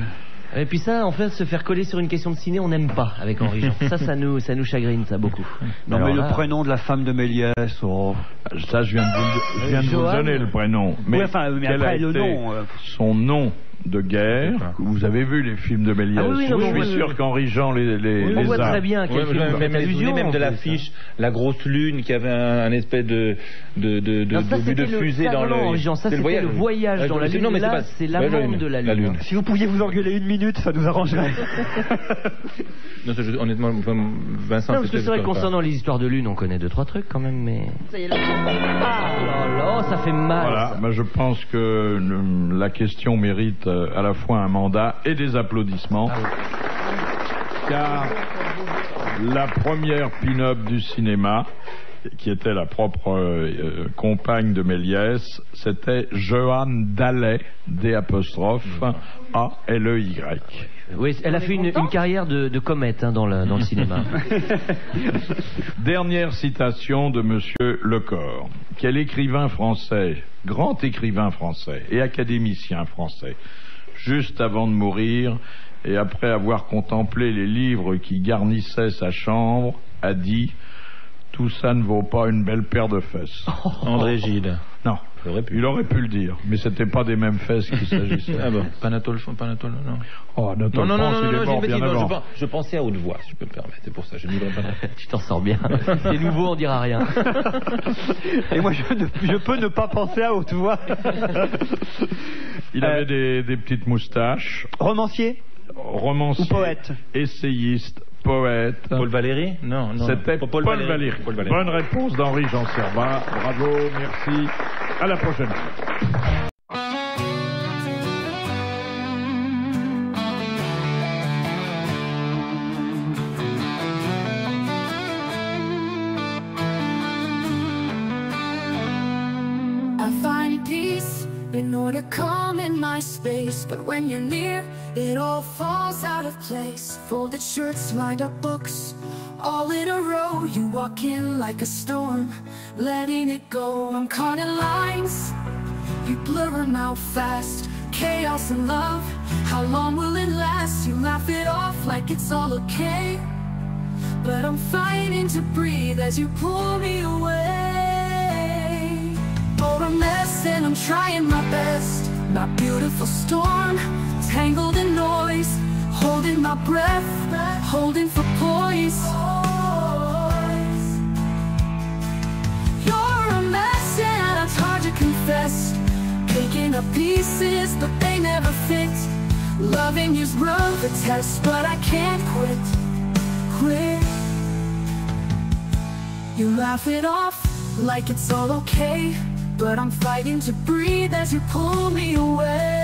Et puis ça, en fait, se faire coller sur une question de ciné, on n'aime pas avec Henri-Jean. ça nous chagrine, ça, beaucoup. Non, Alors mais là, le prénom de la femme de Méliès, oh... Ça, je viens de vous Joanne. donner le prénom. Oui, enfin, mais quel après, a le été nom, son nom de guerre. Je sais pas. Vous avez vu les films de Méliès? Ah oui, oui, non, je mais suis oui, sûr oui. qu'Henri-Jean les on voit a. très bien quel Ouais, film même c'est allusion, même de en plus, l'affiche, la grosse lune qui avait un espèce de Non, ça, but c'était de le- fusée ça, dans non, le. Henri-Jean, ça, c'est c'était le voyage dans la lune. Non, mais Là, pas- c'est ouais, l'amande de la lune. Si vous pouviez vous engueuler une minute, ça nous arrangerait. Non, honnêtement, Vincent. Non, parce que c'est vrai que concernant les histoires de lune, on connaît 2-3 trucs quand même, mais... Ça y est, là. Oh là là, ça fait mal. Voilà, ça. ben, je pense que la question mérite à la fois un mandat et des applaudissements. Car la première pin-up du cinéma, qui était la propre compagne de Méliès, c'était Joanne Daley, D''A-L-E-Y. Oui, elle a fait une carrière de comète dans le cinéma. Dernière citation de Monsieur Lecor. Quel écrivain français, grand écrivain français et académicien français, juste avant de mourir et après avoir contemplé les livres qui garnissaient sa chambre, a dit « Tout ça ne vaut pas une belle paire de fesses. » André Gide. Non, il aurait pu le dire, mais c'était pas des mêmes fesses qu'il s'agissait. Ah bon, Panatole, non. Oh, Anatole Non, France, il est mort bien avant. je pensais à haute voix, si je peux me permettre, c'est pour ça, j'ai mis le Tu t'en sors bien. C'est nouveau, on dira rien. Et moi, je peux ne pas penser à haute voix. Il avait des petites moustaches. Romancier Romancier. ou poète? Essayiste, poète. Paul Valéry? Non. C'était Paul Valéry. Bonne réponse d'Henri-Jean Servat. Bravo, merci. À la prochaine fois. I find peace in order to calm in my space, but when you're near, it all falls out of place. Folded shirts, lined up books, all in a row. You walk in like a storm, letting it go. I'm caught in lines, you blur them out fast. Chaos and love, how long will it last? You laugh it off like it's all okay, but I'm fighting to breathe as you pull me away. For a mess and I'm trying my best. My beautiful storm, tangled in noise, holding my breath, holding for poise. You're a mess and it's hard to confess. Picking up pieces but they never fit. Loving you's rough the test, but I can't quit. You laugh it off like it's all okay, but I'm fighting to breathe as you pull me away.